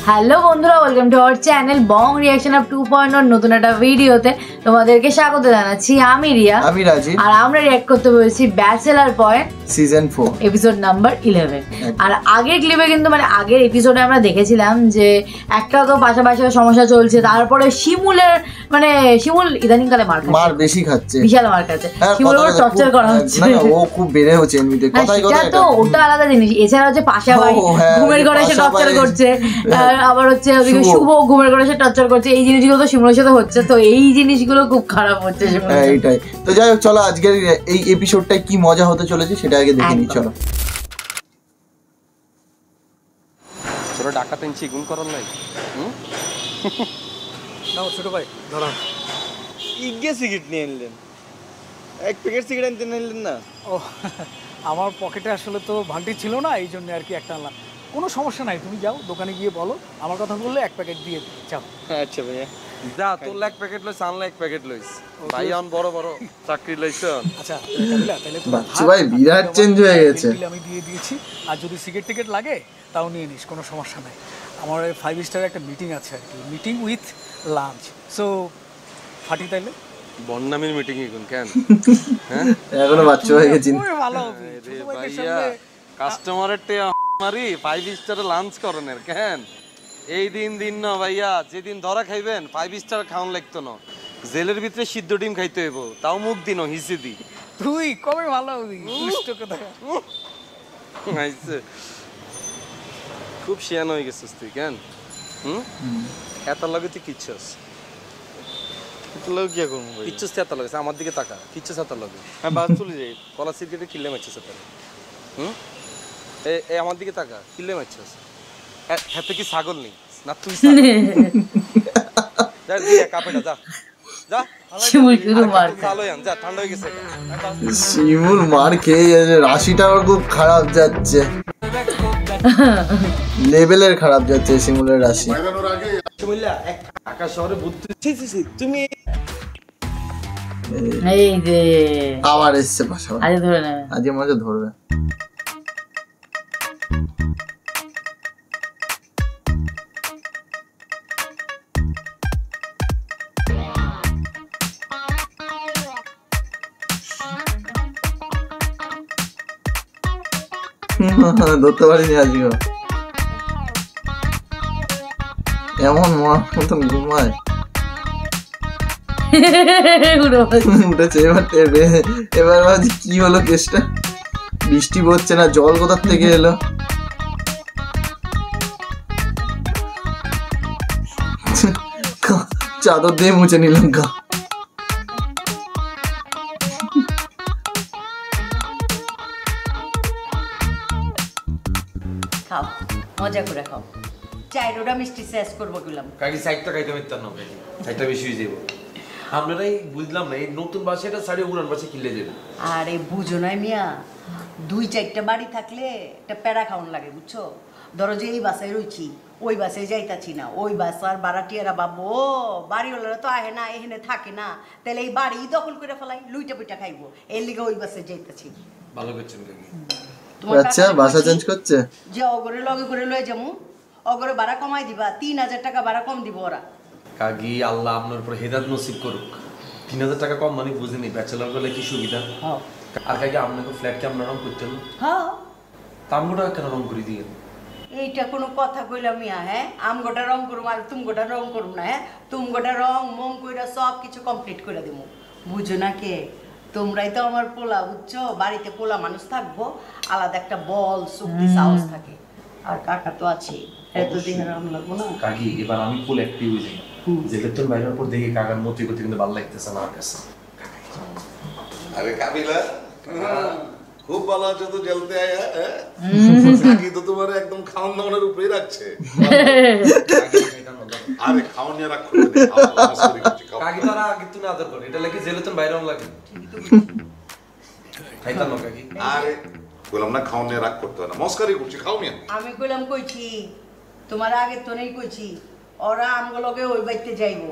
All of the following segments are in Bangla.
হ্যালো বন্ধুরা, welcome to our channel Bong reaction of 2.0 নতুন একটা ভিডিওতে তোমাদেরকে স্বাগত জানাচ্ছি। আমি রিয়া, আমি রাজীব, আর আমরা রিঅ্যাক্ট করতে বলেছি bachelor point season 4 episode number 11। আর আগের ক্লিপে কিন্তু আগের এপিসোডে আমরা দেখেছিলাম যে একটা তো পাশাপাশি সমস্যা চলছে, তারপরে শিমুল ইদানিং কালে মার বেশি খাচ্ছে, বিশাল মার খাচ্ছে, শিমুল ওর টর্চার করা হচ্ছে, না ও খুব বেড়ে হচ্ছে এমনিতে কথাই কথা। তো ওটা আলাদা জিনিস। এছাড়া হচ্ছে পাশাপাশি ঘুমের ঘরে সে টর্চার করছে, আবার হচ্ছে ওদিকে শুভ ঘুমের ঘরে সে টর্চার করছে। এই জিনিসগুলো তো শিমুলের সাথে হচ্ছে, তো এই জিনিসগুলো খুব খারাপ হচ্ছে। এইটাই তো। যাই হোক, চলো আজকের এই এপিসোডটায় কি মজা হতে চলেছে সেটা আগে দেখে নিই। চলো চলো ডাকাত এনছি গুণ করার নাই। নাও ছোট ভাই ধরো। ইগে সিগারেট নিয়ে নিলেন, এক প্যাকেট সিগারেট আনতে নিলেন না? ও আমার পকেটে আসলে তো ভান্টি ছিল না, এই জন্য আর কি একটা আনলাম। কোনো সমস্যা নাই, তুমি যাও দোকানে গিয়ে বলো, আমার কথা বললে এক প্যাকেট দিয়ে যাও। আচ্ছা ভাইয়া, যা তোর এক প্যাকেট লইস, আনলা এক প্যাকেট লইস। ভাই আন বড় বড় চাকরি লইছন। আচ্ছা তাহলে তো বাচ্চু ভাই বিরাট চেঞ্জ হয়ে গেছে। আমি দিয়ে দিয়েছি, আর যদি সিগারেট টিকেট লাগে তাও নিয়ে নিস, কোনো সমস্যা নাই। আমার 5 স্টারের একটা মিটিং আছে আর কি, মিটিং উইথ লাঞ্চ। সো ফাটি তাইলে বন্নামির মিটিং এখন কেন? হ্যাঁ এখনো বাচ্চু হয়ে গেছি। ভালো হবে রে ভাইয়া, কাস্টমারের টে মারি 5 স্টারে লাঞ্চ করনের কেন? এই দিন না ভাইয়া, যেদিন ধরা খাইবেন 5 স্টার খাওয়ান লাগতো না, জেলের ভিতরে সিদ্ধ ডিম খাইতে হইব, তাও মুখ দিন হিসে দি। তুই কবে ভালো হবি? দুষ্ট কথা। আইছে খুব শিয়ান হয়ে গেছিস তুই কেন? এত লাগে তুই কিচ্ছুস লোক কি করবো ভাই? কিচ্ছুস এত লাগেছে আমার দিকে তাকা, কিচ্ছুস এত লাগে। হ্যাঁ বাস চলে যাই। কলা সিগারেটে কিল্লে মারছিস তাহলে? এ আমার দিকে তাকা, কিল্লে মারছিস? হাতে কি ছাগল নেই না তুই? যা দিয়ে কাপেটা যা যা। শিমুল শুধু মার খায়। চালো আন, যা ঠান্ডা হয়ে গেছে। শিমুল মার খেয়ে যাচ্ছে, রাশিটা খুব খারাপ যাচ্ছে, লেভেলের খারাপ যাচ্ছে শিমুলের রাশি। ঢাকা শহরে বুদ্ধি তুমি এই যে আবার এসছে পাশাপাশি, আজ ধরে নেবে, আজকে মজা ধরবে। ধরতে পারিনি আজকে, এমন মতন ঘুমায় উঠেছে। এবার ভাবছি কি হলো কেসটা, বৃষ্টি পড়ছে না, জল কোথার থেকে এলো? চাদর দিয়ে মুছে নিলাম গা। খাও মজা করে খাও। চাইরোটা মিষ্টি শেষ করবো গেলাম। কাকি সাইডটা খাইতে পারতাম না, সাইডটা বেশি হয়ে যাবো। আপনারাই বুঝলাম না, এই নতুন বাসাটা সাড়ে উড়ান বাসে কিনলে যাবে। আরে বুঝো না মিয়া, 2-4টা বাড়ি থাকলে একটা প্যারা খাওয়ান লাগে, বুঝছো? ধরো যে এই বাসায় রয়েছি, ওই বাসায় যাইতাছি না, ওই বাসার ভাড়াটিয়ারা ভাববো ও বাড়িওয়ালারা তো আহে না, এখানে থাকে না, তাহলে এই বাড়ি দখল করে ফেলাই, লুইটা পুইটা খাইবো, এর লিগে ওই বাসায় যাইতাছি। ভালো করছেন কাকি। আচ্ছা বাসা চেঞ্জ করছে যে অগরে লগে করে লয়ে যাবো, অগরে ভাড়া কমাই দিবা, 3000 টাকা ভাড়া কম দিব ওরা। কাকি আল্লাহ আপনার উপর হেদায়েত নসিব করুক। 3000 টাকা কম মানে বুঝিনি, ব্যাচেলর করলে কি সুবিধা। আর কাকি আপনাকে ফ্ল্যাট কি আপনার রং করতেন? হ্যাঁ, তামগোটা কেন রং করে দিয়ে? এইটা কোনো কথা কইলাম মিয়া? হ্যাঁ, আমগোটা রং করুম আর তুমগোটা রং করুম না? হ্যাঁ, তুমগোটা রং মং কইরা সব কিছু কমপ্লিট করে দেবো, বুঝো না কে? তোমরাই তো আমার পোলা, বুঝছো? বাড়িতে পোলা মানুষ থাকবো, আলাদা একটা বল শক্তি সাহস থাকে। আর কাকা তো আছে, এত দিনের আম লাগবো না। কাকি এবার আমি ফুল অ্যাক্টিভ হয়ে যাই, যে বেতন বাইরের পর দেখি কাকার মতি করতে কিন্তু ভালো লাগতেছে আমার কাছে। अरे काबिला खूब ভালো আছো তো, জ্বলতে আয়া কাকি তো তোমার একদম খাওন দাওনের উপরেই রাখছে। আরে খাওন নিয়ে রাখো কাকি তারা আগে তুমি আদর করে, এটা লাগি জেলে তুমি বাইরেও লাগে খাইতা না কাকি। আরে বললাম না খাওন নিয়ে রাখ করতে হয় না, মস্কারি করছি, খাও মিয়া। আমি কইলাম কইছি, তোমার আগে তো নেই কইছি, ওরা আমগুলোকে ওই বাড়িতে যাইবো,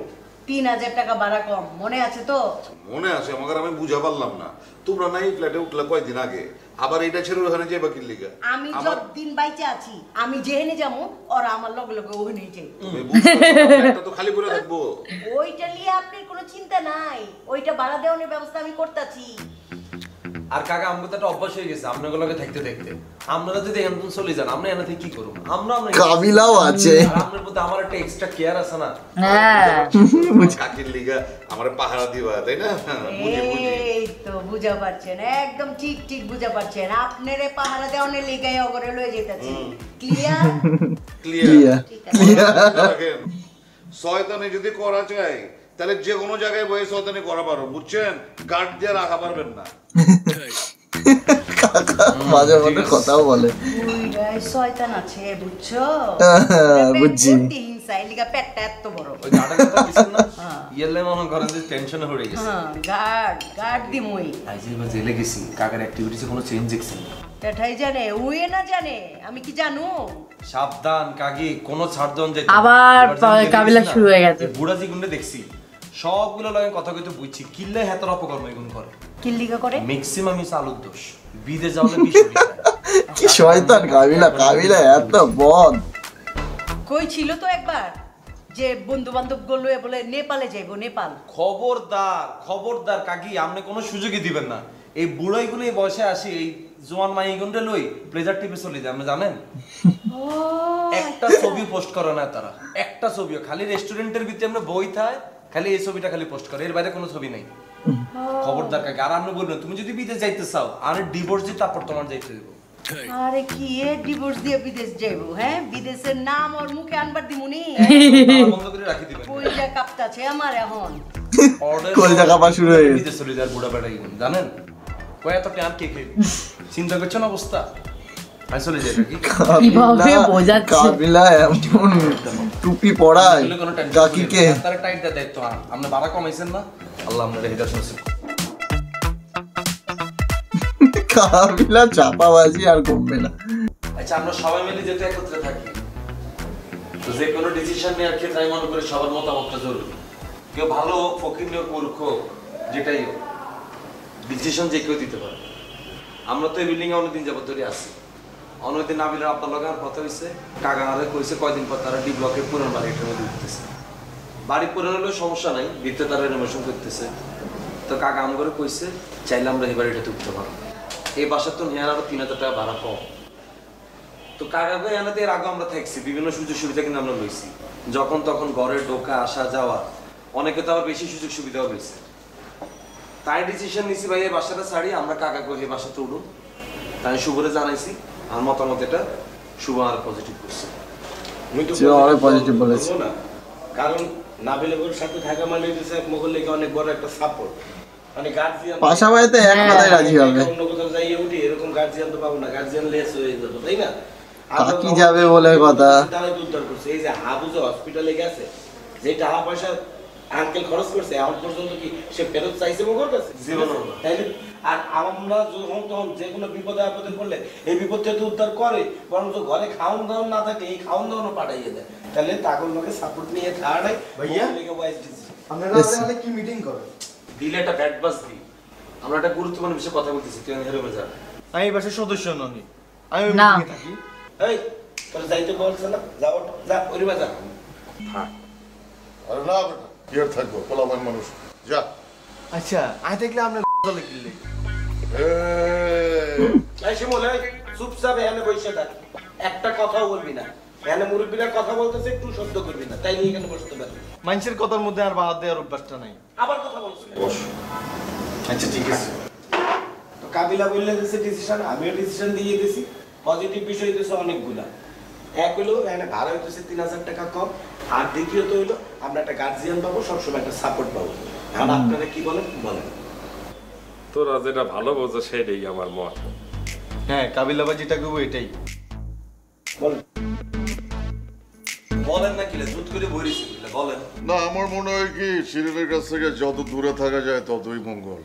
3000 টাকা ভাড়া কম, মনে আছে তো? মনে আছে, আমাকে আমি বুঝা পারলাম না। তোমরা নাই ফ্ল্যাটে উঠলে কয়দিন আগে, আবার এটা ছেড়ে ওখানে যাইবা কি লিগা? আমি যতদিন বাইচে আছি আমি যেখানে যাবো ওরা আমার লগে লগে ওখানেই যাই। তুমি বুঝছো না, একটা তো খালি পড়ে থাকবো। ওইটা নিয়ে আপনার কোনো চিন্তা নাই, ওইটা ভাড়া দেওয়ানোর ব্যবস্থা আমি করতেছি। আর কাকা আমাকে তো একটা অভ্যাস হয়ে গেছে আপনাদের লগে থাকতে থাকতে। আপনারা যদি এখান থেকে চলে যান আমরা এখান থেকে কি করব? আমরা কাবিলাও আছে। আর আপনার প্রতি আমার একটা এক্সট্রা কেয়ার আছে না। হ্যাঁ কাকির লিগা আমার পাহারা দিবা, তাই না? বুঝি বুঝি। এই তো বুঝা পারছেন, একদম ঠিক ঠিক বুঝা পারছেন। আপনারে পাহারা দেওয়ানোর লিগাই ওগরে লয়ে যেতেছি। ক্লিয়ার? ক্লিয়ার। ঠিক আছে। দেখেন, শয়তানি যদি করা চাই তাহলে যে কোনো জায়গায় বসে শয়তানি করা পারো, বুঝছেন? গার্ড দিয়ে রাখা পারবেন না। কাকা মাঝে মধ্যে কথাও বলে। ওইটাই শয়তান আছে, বুঝছো? বুঝছি। হিংসা, এই লিগা পেটটা এত বড়। ওই গাড়ার কথা বলছেন না? ইয়েলে মনে করেন যে টেনশন হয়ে গেছে। হ্যাঁ, গার্ড দিমই। আইজি বা জেলে গেছি, কাকার অ্যাক্টিভিটিসে কোনো চেঞ্জ দেখছেন? এটাই জানে, উয়ে না জানে, আমি কি জানো? সাবধান কাকি, কোনো ছাড় দেন যাইতে। আবার কাবিলা শুরু হয়ে গেছে। বুড়াজি গুন্ডে দেখছি সবগুলো লাগে কথা কইতে বুঝছি কিল্লে হেতর অপকর্ম এগুন করে। কিল্লিগা করে? ম্যাক্সিমাম ইস আলুর দোষ। বিদেশ যাওয়ালে বিষ কি শয়তান কাবিলা, কাবিলা এত বদ। কই ছিল তো একবার যে বন্ধু বান্ধব গুলো বলে নেপালে যাইবো, নেপাল। খবরদার কাকি, আপনি কোনো সুযোগই দিবেন না। এই বুড়াইগুলো এই বয়সে আসি এই জোয়ান মাইগুন্ডে লই প্লেজার টিপে চলে যায়, আপনি জানেন? একটা ছবি পোস্ট করে না তারা, একটা ছবিও। খালি রেস্টুরেন্টের ভিতরে আমরা বই থাই, খালি এই ছবিটা খালি পোস্ট করে, এর বাইরে কোনো ছবি নাই। খবরদার কাকি। আর আপনি বলবেন তুমি যদি বিদেশ যাইতে চাও আর ডিভোর্স দিই তারপর তোমার যাইতে দেব। আরে কি এ ডিভোর্স দিয়ে বিদেশ যাইবো? হ্যাঁ, বিদেশের নাম ওর মুখে আনবার দিমুনি। বন্ধ করে রাখি দিবেন। কইটা কাঁপতাছে আমার এখন। কলজা কাপা শুরু হয়ে গেছে। বিদেশ চলে যায় বুড়া বেড়াই জানেন? কয় এত টান কে খেয়ে চিন্তা করছেন অবস্থা? আমি চলে যাই নাকি? কিভাবে বোঝাচ্ছে? কাবিলা এমন টুপি পড়ায় কাকিকে। তারা টাইট দেয় দায়িত্ব। আপনি ভাড়া কমাইছেন না? আল্লাহ আপনার হৃদয় শুনছি। কাবিলা চাপাবাজি আর কমবে না। আচ্ছা, আমরা সবাই মিলে যেতে একত্রে থাকি, তো যে কোনো ডিসিশন নেওয়ার ক্ষেত্রে আমি মনে করি সবার মতামতটা জরুরি। কেউ ভালো হোক, ফকির হোক, মূর্খ হোক, যেটাই হোক, ডিসিশন যে কেউ দিতে পারে। আমরা তো এই বিল্ডিং এ অনেকদিন যাবত ধরে আছি। অনেকদিন নাবিলের আপনার লগে আর কথা হয়েছে, কাকা আরে কইছে কয়দিন পর তারা ডি ব্লকের পুরান বাড়িটার মধ্যে উঠতেছে। বাড়ি পুরান হলেও সমস্যা নাই, ভিতরে তারা রেনোভেশন করতেছে। তো কাকা আম করে কইছে চাইলে আমরা এই বাড়িটাতে উঠতে পারবো। এই বাসার তো নেওয়ার আরো 3000 টাকা ভাড়া কম। তো কাকাকে এনাতে এর আগে আমরা থাকছি, বিভিন্ন সুযোগ সুবিধা কিন্তু আমরা লইছি। যখন তখন ঘরে ঢোকা আসা যাওয়া, অনেকে তো আবার বেশি সুযোগ সুবিধাও লইছে। তাই ডিসিশন নিছি ভাই এই বাসাটা ছাড়ি আমরা কাকাকে এই বাসাতে উঠুন। তাই শুভরে জানাইছি আমার মতামত, এটা শুভ আর পজিটিভ করছে। অনেক পজিটিভ বলেছে। কারণ নাবিলের সাথে থাকা মানে মোগল লেগে অনেক বড় একটা সাপোর্ট। মানে গার্জিয়ান পাশাপাশিতে এক কথায় রাজি হবে। অন্য কোথাও যাইয়ে উঠি এরকম গার্জিয়ান তো পাবো না, গার্জিয়ান লেস হয়ে যেত, তাই না? কাকি যাবে বলে কথা। তারা উদ্ধার করছে। এই যে হাবু যে হসপিটালে গেছে, যে টাকা পয়সা আঙ্কেল খরচ করছে এখন পর্যন্ত কি সে ফেরত চাইছে মোগর কাছে? তাইলে আর আমরা যখন তখন যে কোনো বিপদে আপদে পড়লে এই বিপদ থেকে উদ্ধার করে, বরং তো ঘরে খাওন দাওন না থাকে এই খাওন দাওনও পাঠাইয়ে দেয়। তাহলে তাগল লোকে সাপোর্ট নিয়ে থাকাটাই ভাইয়া আপনারা কি মিটিং করেন? দিলে একটা ব্যাড বাস দি। আমরা একটা গুরুত্বপূর্ণ বিষয়ে কথা বলতেছি, তুই হেরে যা। আমি এই বাসার সদস্য নই, আমি না। মিটিংয়ে থাকি। এই তোর যাইতে বলছ না, যাও যা ওরিবা যা। আরে না বেটা, কি আর থাকবো, পোলাপান মানুষ, যা। আচ্ছা আই দেখলে আপনার দলে কিনলে এই শিমুল, এই চুপচাপ এখানে বসে থাক, একটা কথাও বলবি না। এখানে মুরব্বীরা কথা বলতেছে, একটু শব্দ করবি না, তাই নিয়ে এখানে বসতে পারবি। মানুষের কথার মধ্যে আর বাদ দেওয়ার অভ্যাসটা নাই। আবার কথা বলছিস? বস। আচ্ছা ঠিক আছে। তো কাবিলা বললে দিছে ডিসিশন, আমিও ডিসিশন দিয়ে দিয়েছি। পজিটিভ বিষয় হইতেছে অনেকগুলা। এক হইলো এখানে ভাড়া হইতেছে 3000 টাকা কম, আর দ্বিতীয়ত হইলো আমরা একটা গার্জিয়ান পাবো, সবসময় একটা সাপোর্ট পাবো। আর আপনারা কি বলেন বলেন? তোরা যেটা ভালো বোঝো সেটাই আমার মত। হ্যাঁ, কাবিলাবা যেটা করবো এটাই বলেন। বলেন না কিলে জুত করে বইরিছি বলেন। না, আমার মনে হয় কি শিরিনের কাছ থেকে যত দূরে থাকা যায় ততই মঙ্গল।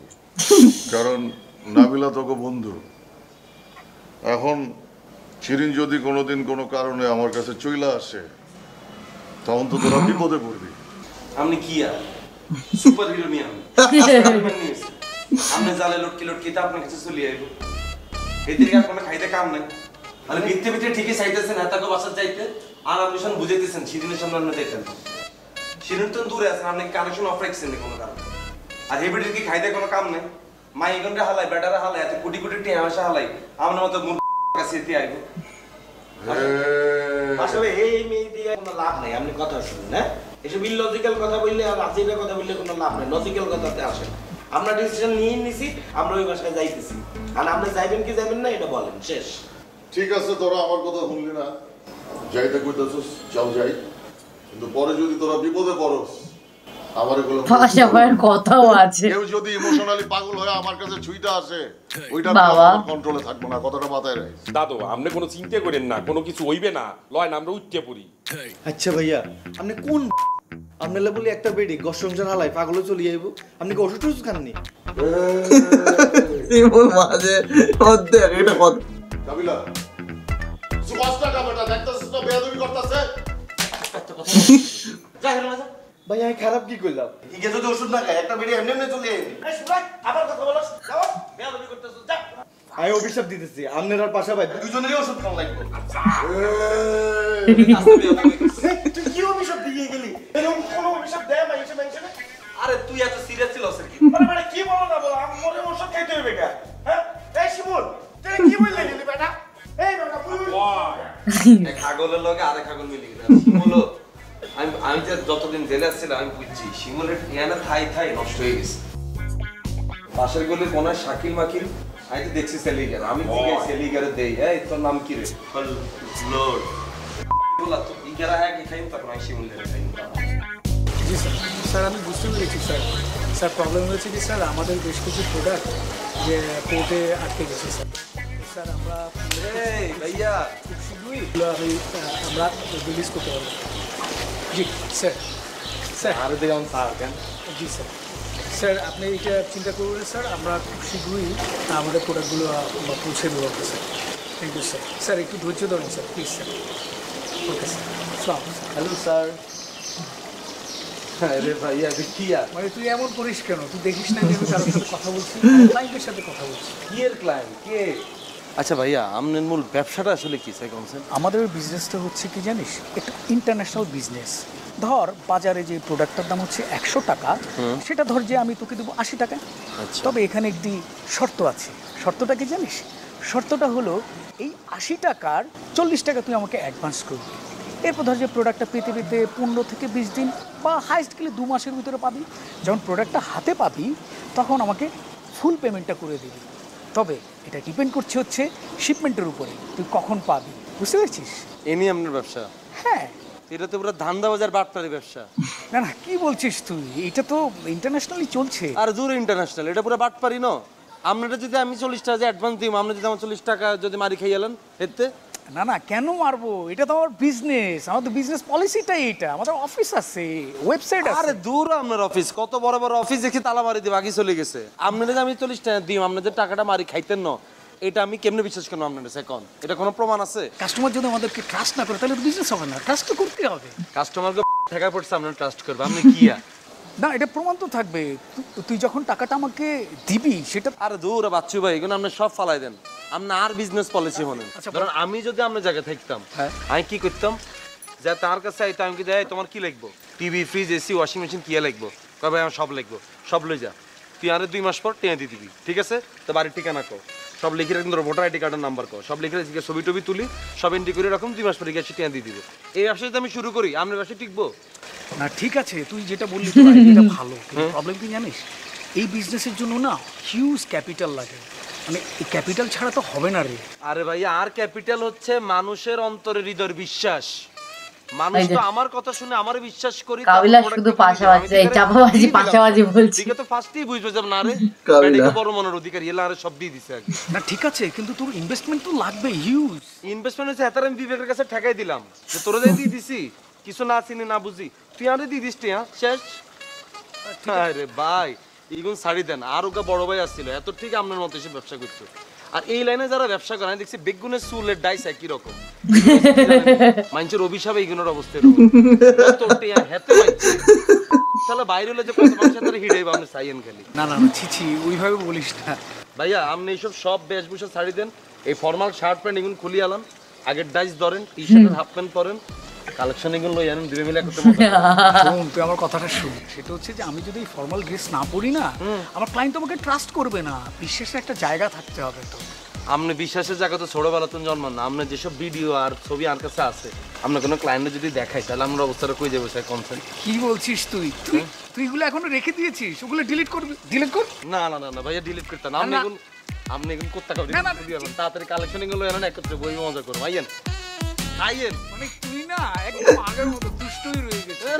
কারণ নাবিলা তোকে বন্ধু। এখন শিরিন যদি কোনোদিন কোনো কারণে আমার কাছে চইলা আসে, তখন তো তোরা বিপদে পড়বি। আপনি কি আর সুপার হিরো নিয়ে আমি আপনি জালে লটকি লটকি তা আপনার কাছে চলে আইব। এদিকে আর কোনো খাইতে কাম নাই মানে ভিত্তি ভিত্তি ঠিকই চাইতেছেন এতকে বাসার যাইতে আর আপনি সব বুঝাইতেছেন শিরিনের সামনে আপনি যাইতেন শিরিন তো দূরে আছেন আপনি কানেকশন অফ রাখছেন কোনো কারণে আর হেবিটের কি খাইতে কোনো কাম নাই মাই গন্ডে হালাই বেটারা হালাই এত কোটি কোটি টিয়া আসা হালাই আমার মতো মূর্খ কাছে আইব আসলে এই মেয়ে দিয়ে কোনো লাভ নাই আপনি কথা শুনুন হ্যাঁ এসব ইলজিক্যাল কথা বললে আর রাজিকের কথা বললে কোনো লাভ নাই লজিক্যাল কথাতে আসে না আমরা ডিসিশন নিয়ে নিছি আমরা ওই বাসায় যাইতেছি আর আপনি যাইবেন কি যাবেন না এটা বলেন শেষ ঠিক আছে তোরা আমার কথা শুনলি না যাইতে কইতেছিস চল যাই কিন্তু পরে যদি তোরা বিপদে পড়স আমার এগুলো পাশাপাশি কথাও আছে কেউ যদি ইমোশনালি পাগল হয়ে আমার কাছে ছুইটা আসে ওইটা বাবা কন্ট্রোলে থাকবো না কথাটা মাথায় রাখিস দাদু আপনি কোনো চিন্তা করেন না কোনো কিছু হইবে না লয় না আমরা উঠতে পড়ি আচ্ছা ভাইয়া আপনি কোন আপনারা বলি একটা বেডি গস সংসার হালাই পাগলে চলে যাইব আপনি কি ওষুধ টষুধ খাননি শিমুল মাঝে মধ্যে একটা কথা কাবিলা সুপারস্টার কামাটা দেখতাছিস না বেয়াদবি করতেছে যা হেলো না ভাই আমি খারাপ কি করলাম কি কে যদি ওষুধ না খায় একটা বেডি এমনি এমনি চলে যাবে এই শুনাই আবার কথা বলছ যাও বেয়াদবি করতেছ যা আমি অভিশাপ দিতেছি আপনার আর পাশা ভাই দুজনেরই ওষুধ খাওয়া লাগবে তুই কি অভিশাপ দিয়ে গেলি এরকম কোনো অভিশাপ দেয় না এসে মেনশন আরে তুই এত সিরিয়াস ছিল স্যার কি আরে বেটা কি বলো না বলো আমারে ওষুধ খাইতে হবে কা হ্যাঁ এই শিমুল তুই কি বললি গেলি বেটা এই বেটা এক ছাগলের লগে আরেক ছাগল মিলে গেছে বলো আমি যে যতদিন জেলে আসছিলাম আমি বুঝছি শিমুলের ইয়ানা থাই থাই নষ্ট হয়ে গেছে পাশের গলির কোনায় শাকিল মাকিল আমি তো দেখছি সেলিগার আমি থেকে সেলিগারে দেই এই তোর নাম কি রে লর্ড বলা তো ইগারা হ্যাঁ কি খাইম তখন আমি শিমুলের খাইম জি স্যার স্যার আমি বুঝতে পেরেছি স্যার স্যার প্রবলেম হয়েছে কি স্যার আমাদের বেশ কিছু প্রোডাক্ট যে কোর্টে আটকে গেছে স্যার স্যার আমরা এই ভাইয়া খুব শীঘ্রই আমরা রিলিজ করতে পারবো জি স্যার স্যার আরো দেখলাম স্যার কেন জি স্যার স্যার আপনি এটা চিন্তা করবেন স্যার আমরা খুব শীঘ্রই আমাদের প্রোডাক্টগুলো পৌঁছে দেবো sir thank you sir sir একটু ধৈর্য ধরুন sir please sir okay sir সালাম হ্যালো স্যার আরে ভাইয়া কি আর মানে তুই এমন করিস কেন তুই দেখিস না যে আমি কারোর সাথে কথা বলছি ক্লায়েন্টের সাথে কথা বলছি কি এর ক্লায়েন্ট কে আচ্ছা ভাইয়া আপনার মূল ব্যবসাটা আসলে কি স্যার কনসেপ্ট আমাদের বিজনেসটা হচ্ছে কি জানিস একটা ইন্টারন্যাশনাল বিজনেস ধর বাজারে যে প্রোডাক্টটার দাম হচ্ছে 100 টাকা সেটা ধর যে আমি তোকে দেবো 80 টাকা তবে এখানে একটি শর্ত আছে শর্তটা কি জানিস শর্তটা হলো এই 80 টাকার 40 টাকা তুই আমাকে অ্যাডভান্স করবি এরপর ধর যে প্রোডাক্টটা পেতে পেতে 15 থেকে 20 দিন বা হাইস্ট গেলে 2 মাসের ভিতরে পাবি যখন প্রোডাক্টটা হাতে পাবি তখন আমাকে ফুল পেমেন্টটা করে দিবি তবে এটা ডিপেন্ড করছে হচ্ছে শিপমেন্টের উপরে তুই কখন পাবি বুঝতে পেরেছিস এনি আপনার ব্যবসা হ্যাঁ এটা তো পুরো ধান্দা বাজার বাটপারি ব্যবসা না না কি বলছিস তুই এটা তো ইন্টারন্যাশনালি চলছে আর দূর ইন্টারন্যাশনাল এটা পুরো বাটপারি ন আপনারা যদি আমি 40 টাকা অ্যাডভান্স দিই আপনি যদি আমার 40 টাকা যদি মারি খাইয়ালেন এতে না না কেন মারবো এটা তো আমার বিজনেস আমাদের বিজনেস পলিসিটাই এটা আমাদের অফিস আছে ওয়েবসাইট আছে আরে দূর আপনার অফিস কত বড় বড় অফিস দেখে তালা মারি দিয়ে বাকি চলে গেছে আপনারা যে আমি 40 টাকা দিই আপনাদের টাকাটা মারি খাইতেন না এটা আমি কেমনে বিশ্বাস করব আপনাদের এখন এটা কোনো প্রমাণ আছে কাস্টমার যদি আমাদেরকে ট্রাস্ট না করে তাহলে তো বিজনেস হবে না ট্রাস্ট তো করতে হবে কাস্টমারকে ঠেকা পড়ছে আপনারা ট্রাস্ট করবে আপনি কি না এটা প্রমাণ তো থাকবে তুই যখন টাকাটা আমাকে দিবি সেটা আর দূর বাচ্চু ভাই এগুলো আপনি সব ফালাই দেন আপনি আর বিজনেস পলিসি হনেন ধরুন আমি যদি আপনার জায়গায় থাকতাম আমি কি করতাম যে তার কাছে আইতো আমি কি দেয় তোমার কি লিখবো TV fridge AC washing machine কি লিখবো কবে আমি সব লিখবো সব লই যা তুই আরে 2 মাস পর টেনে দিয়ে দিবি ঠিক আছে তো বাড়ির ঠিকানা কো সব লিখে রাখুন তোর ভোটার আইডি কার্ডের নাম্বার কো সব লিখে রেখে ছবি টবি তুলি সব এন্ট্রি করে রাখুন 2 মাস পরে গিয়ে টেনে দিয়ে দিব এই ব্যবসা যদি আমি শুরু করি আপনার ব্যবসা টিকবো না ঠিক আছে তুই যেটা বললি তোর আইডিয়াটা ভালো প্রবলেম কি জানিস এই বিজনেসের জন্য না হিউজ ক্যাপিটাল লাগে মানে এই ক্যাপিটাল ছাড়া তো হবে না রে আরে ভাই আর ক্যাপিটাল হচ্ছে মানুষের অন্তরে হৃদয়ের বিশ্বাস মানুষ তো আমার কথা শুনে আমারে বিশ্বাস করি কাবিলা শুধু পাশাপাশি এই চাপাবাজি পাশাপাশি বলছি ঠিক আছে ফার্স্টেই বুঝবে যে না রে এটা বড় মনের অধিকারী এলা আরে সব দিয়ে দিছে আগে না ঠিক আছে কিন্তু তোর ইনভেস্টমেন্ট তো লাগবে হিউজ ইনভেস্টমেন্ট হচ্ছে এত আমি বিবেকের কাছে ঠেকাই দিলাম যে তোরে দিয়ে দিছি কিছু না চিনি না বুঝি তুই আরে দিয়ে দিস শেষ আরে ভাই ইগুন ছাড়ি দেন আর ওকে বড় ভাই আসছিল এত ঠিক আপনার মতো এসে ব্যবসা করতো আর এই লাইনে যারা ব্যবসা করে আমি দেখছি বেগুনের চুলের ডাইস একই রকম মানুষের অভিশাপে এইগুলোর অবস্থা হেতে তাহলে বাইরে হলে যে কত মানুষের তারা হিড়াইবা আপনি চাইয়েন খালি না না না ছিছি ওইভাবে বলিস না ভাইয়া আপনি এইসব সব বেশভূষা ছাড়ি দেন এই ফর্মাল শার্ট প্যান্ট এগুলো খুলি আলাম, আগের ডাইস ধরেন, টি শার্টের হাফ প্যান্ট পরেন, কালেকশন এগুলো লই আনেন, দুই মিলে করতে মজা। শোন, তুই আমার কথাটা শুন। সেটা হচ্ছে যে আমি যদি ফর্মাল ড্রেস না পরি না, আমার ক্লায়েন্ট আমাকে ট্রাস্ট করবে না। বিশ্বাসের একটা জায়গা থাকতে হবে। তো আপনি বিশ্বাসের জায়গা তো ছোটবেলাতে জন্মান না, আপনার যেসব ভিডিও আর ছবি আমার কাছে আছে, আপনার কোনো ক্লায়েন্টে যদি দেখাই তাহলে আমরা অবস্থাটা কই যাবো স্যার কনসেন্ট। কি বলছিস তুই? তুই এগুলো এখনো রেখে দিয়েছিস? ওগুলো ডিলিট করবি? ডিলিট কর। না না না না ভাইয়া, ডিলিট করতে না। আপনি এখন কোথা কাউ তাড়াতাড়ি কালেকশন এগুলো এনে একত্রে বই মজা করবো। আইয়েন আইয়েন। মানে তুই না একদম আগের মতো দুষ্টই রয়ে গেছিস।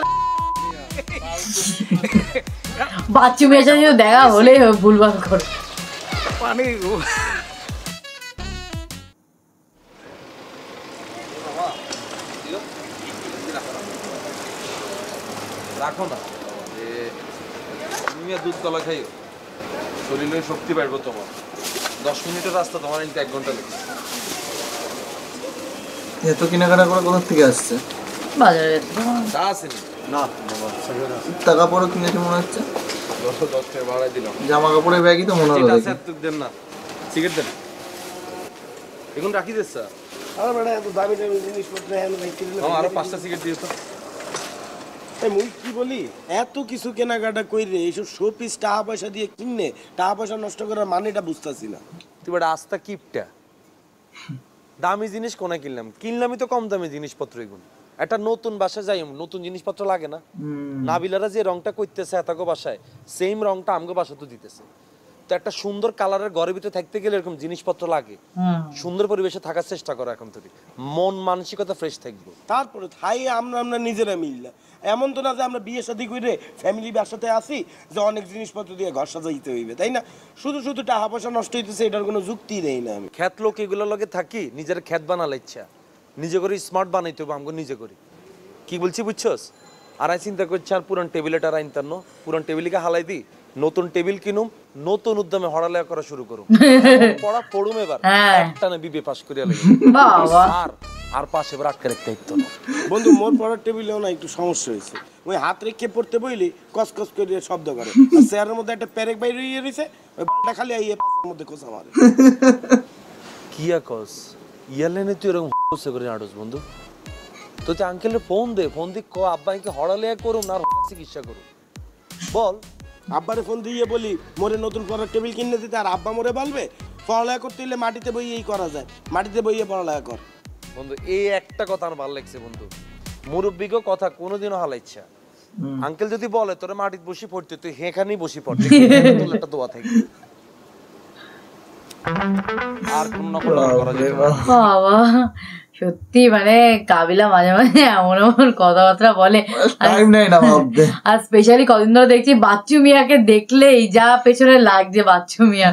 বাচ্চু মেয়ের সাথে দেখা হলেই ভুলভাল করে মানে রাখো না, তুমি দুধ কলা খাইও, শরীরে শক্তি বাড়বো তোমার। 10 মিনিটের রাস্তা তোমার কিন্তু 1 ঘন্টা লেগে। এত কেনাকাটা করে কোথা থেকে আসছে? বাজারে তা আসেনি না টাকা পরে কিনেছে মনে হচ্ছে। 10 টাকা বাড়াই দিলাম। জামা কাপড়ের ব্যাগই তো মনে হলো। দেন না, সিগারেট দেন, এখন রাখি দিস স্যার। আর বেটা এত দামি দামি জিনিসপত্র হ্যাঁ ভাই কিনলে আরো 5টা সিগারেট দিয়ে তো। মুই কি বলি, এত কিছু কেনাকাটা কইরে এইসব শোপিস টাকা পয়সা দিয়ে কিনে টাকা পয়সা নষ্ট করার মানেটা বুঝতাছি না। তুই বেটা আস্তা কিপটা, দামি জিনিস কোনে কিনলামই তো কম দামি জিনিসপত্র। এগুলো একটা নতুন বাসায় যাই, নতুন জিনিসপত্র লাগে না? নাবিলারা যে রংটা করতেছে এতগো বাসায়, সেম রংটা আমগো বাসা তো দিতেছে। তো একটা সুন্দর কালারের ঘরের ভিতরে থাকতে গেলে এরকম জিনিসপত্র লাগে। সুন্দর পরিবেশে থাকার চেষ্টা করো এখন থেকে, মন মানসিকতা ফ্রেশ থাকবে। তারপরে তাই আমরা নিজেরা মিললাম। এমন তো না যে আমরা বিয়ে শাদী করে ফ্যামিলি বাসাতে আসি যে অনেক জিনিসপত্র দিয়ে ঘর সাজাইতে হইবে, তাই না? শুধু শুধু টাকা পয়সা নষ্ট হইতেছে, এটার কোনো যুক্তি নেই না। আমি খ্যাত লোক এগুলোর লগে থাকি, নিজের খ্যাত বানালে ইচ্ছা, নিজে করে স্মার্ট বানাইতে হবে আমগো নিজে করি। কি বলছি বুঝছস? আর আমি চিন্তা করছি আর পুরান টেবিলেটার আইনতান্ন, পুরান টেবিলকে হালাই দিই, নতুন টেবিল কিনুম, নতুন উদ্যমে হড়ালেখা করা শুরু করুম। পড়া পড়ুম এবার একটানে বিবে পাস করিয়া লাগে। আর পাশে এবার আটকে রাখতে হইতো না। বন্ধু, মোর পড়ার টেবিলেও না একটু সমস্যা হয়েছে। ওই হাত রেখে পড়তে বইলি কসকস করে শব্দ করে, চেয়ারের মধ্যে একটা প্যারেক বাইরে ইয়ে রয়েছে, ওই বালটা খালি আইয়ে পাশের মধ্যে খোঁচা মারে। কি কস ইয়ালেনে তুই এরকম করে আড়স বন্ধু? তো আঙ্কেলের ফোন দে, ফোন দি কো আব্বাকে হড়ালেখা করুম না আর চিকিৎসা করুম। বল আব্বারে ফোন দিয়ে বলি মোরে নতুন পড়ার টেবিল কিনে দিতে, আর আব্বা মোরে বলবে পড়ালেখা করতে হলে মাটিতে বইয়েই করা যায়, মাটিতে বইয়ে পড়ালেখা কর। বন্ধু এই একটা কথা আমার ভালো লাগছে বন্ধু, মুরব্বীকে কথা কোনোদিনও হালাইছে। আঙ্কেল যদি বলে তোরে মাটিতে বসে পড়তে, তুই এখানেই বসে পড়তে, একটা দোয়া থাকে। আর কোন করা যায় বাবা, সত্যি মানে কাবিলা মাঝে মাঝে এমন এমন কথাবার্তা বলে, আর স্পেশালি কদিন ধরে দেখছি বাচ্চু মিয়াকে দেখলেই যা পেছনে লাগছে বাচ্চু মিয়া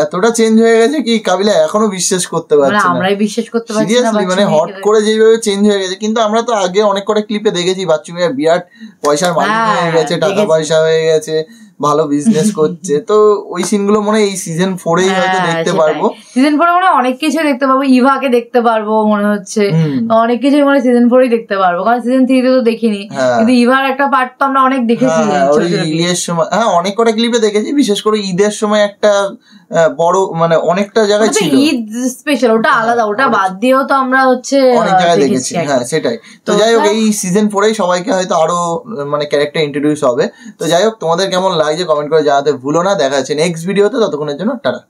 এতটা চেঞ্জ হয়ে গেছে কি কাবিলা এখনো বিশ্বাস করতে পারছে না। আমরাই বিশ্বাস করতে পারছি না মানে হট করে যেভাবে চেঞ্জ হয়ে গেছে। কিন্তু আমরা তো আগে অনেক কটা ক্লিপে দেখেছি বাচ্চু মিয়া বিরাট পয়সার মালিক হয়ে গেছে, টাকা পয়সা হয়ে গেছে, ভালো বিজনেস করছে। তো ওই সিনগুলো মনে হয় এই সিজন 4-এই হয়তো দেখতে পারবো। সিজন 4 মনে অনেক কিছু দেখতে পাবো, ইভাকে দেখতে পারবো মনে হচ্ছে, অনেক কিছু মনে সিজন 4-এই দেখতে পারবো, কারণ সিজন 3-তে তো দেখিনি। কিন্তু ইভার একটা পার্ট তো আমরা অনেক দেখেছি ঈদের সময়। হ্যাঁ, অনেক কটা ক্লিপে দেখেছি, বিশেষ করে ঈদের সময় একটা বড় মানে অনেকটা জায়গায় ছিল ঈদ স্পেশাল, ওটা আলাদা, ওটা বাদ দিয়েও তো আমরা হচ্ছে অনেক জায়গায় দেখেছি। হ্যাঁ সেটাই। তো যাই হোক, এই সিজন 4-এই সবাইকে হয়তো আরো মানে ক্যারেক্টার ইন্ট্রোডিউস হবে। তো যাই হোক, তোমাদের কেমন লাগছে কমেন্ট করে জানাতে ভুলো না। দেখা যাচ্ছে নেক্সট ভিডিওতে, ততক্ষণের জন্য টাটা।